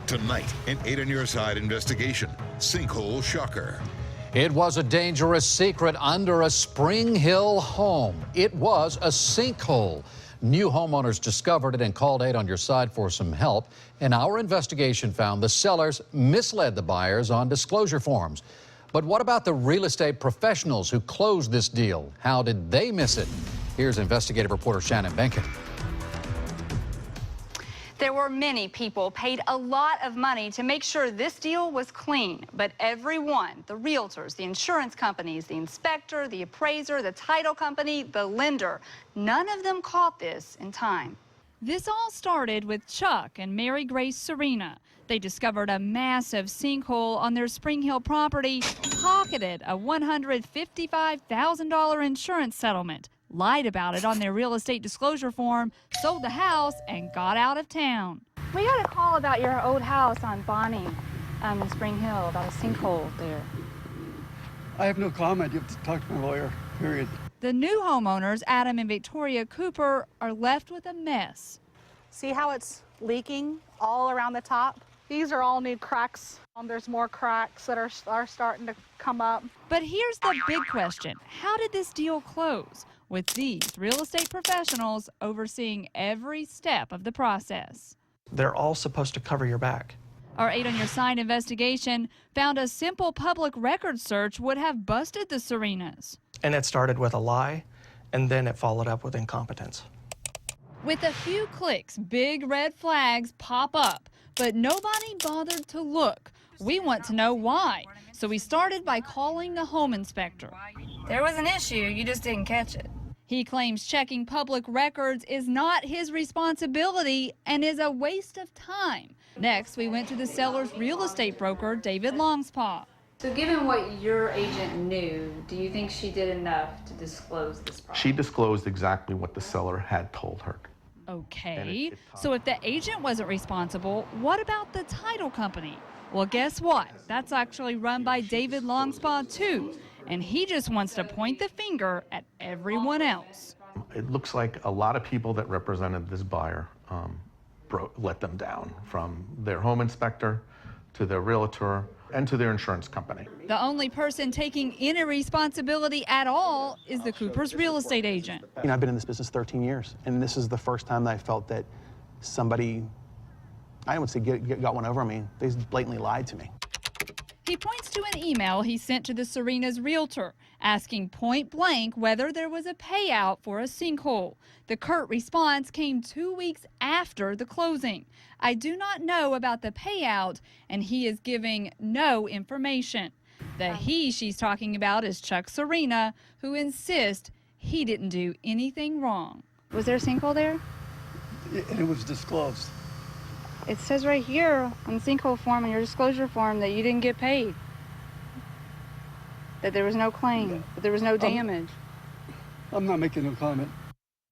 Tonight, an 8 on Your Side investigation. Sinkhole shocker. It was a dangerous secret under a Spring Hill home. It was a sinkhole. New homeowners discovered it and called 8 on Your Side for some help. And our investigation found the sellers misled the buyers on disclosure forms. But what about the real estate professionals who closed this deal? How did they miss it? Here's investigative reporter Shannon Benkett. There were many people paid a lot of money to make sure this deal was clean, but everyone, the realtors, the insurance companies, the inspector, the appraiser, the title company, the lender, none of them caught this in time. This all started with Chuck and Mary-Grace Surrena. They discovered a massive sinkhole on their Spring Hill property, pocketed a $155,000 insurance settlement, lied about it on their real estate disclosure form, sold the house, and got out of town. We got a call about your old house on Bonnie in Spring Hill, about a sinkhole there. I have no comment. You have to talk to my lawyer, period. The new homeowners, Adam and Victoria Cooper, are left with a mess. See how it's leaking all around the top? These are all new cracks. There's more cracks that are starting to come up. But here's the big question. How did this deal close with these real estate professionals overseeing every step of the process? They're all supposed to cover your back. Our 8 on Your Side investigation found a simple public record search would have busted the Surrenas. And it started with a lie, and then it followed up with incompetence. With a few clicks, big red flags pop up, but nobody bothered to look. We want to know why. So we started by calling the home inspector. There was an issue, you just didn't catch it. He claims checking public records is not his responsibility and is a waste of time. Next, we went to the seller's real estate broker, David Longspaw. So given what your agent knew, do you think she did enough to disclose this problem? She disclosed exactly what the seller had told her. Okay, so if the agent wasn't responsible, what about the title company? Well, guess what? That's actually run by David Longspaw too, and he just wants to point the finger at everyone else. It looks like a lot of people that represented this buyer let them down, from their home inspector to their realtor and to their insurance company. The only person taking any responsibility at all is the Cooper's real estate agent. You know, I've been in this business 13 years, and this is the first time that I felt that somebody, I would say, got one over on me. They blatantly lied to me. He points to an email he sent to the Surrena's realtor, asking point blank whether there was a payout for a sinkhole. The curt response came 2 weeks after the closing. I do not know about the payout, and he is giving no information. The he she's talking about is Chuck Surrena, who insists he didn't do anything wrong. Was there a sinkhole there? It was disclosed. It says right here on the sinkhole form, on your disclosure form, that you didn't get paid. That there was no claim, that there was no damage. I'm not making no comment.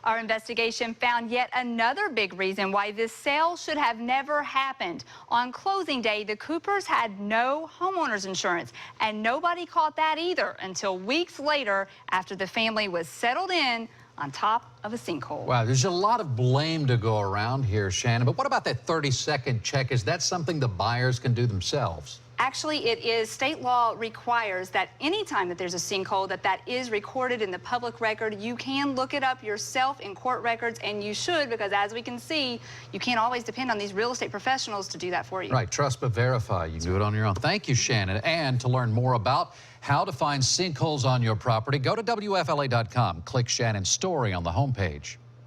Our investigation found yet another big reason why this sale should have never happened. On closing day, the Coopers had no homeowner's insurance, and nobody caught that either until weeks later after the family was settled in on top of a sinkhole. Wow, there's a lot of blame to go around here, Shannon, but what about that 30-second check? Is that something the buyers can do themselves? Actually, it is. State law requires that anytime that there's a sinkhole, that is recorded in the public record. You can look it up yourself in court records, and you should, because as we can see, you can't always depend on these real estate professionals to do that for you. Right, trust but verify. You can do it on your own. Thank you, Shannon. And to learn more about how to find sinkholes on your property, go to WFLA.com. Click Shannon's story on the homepage.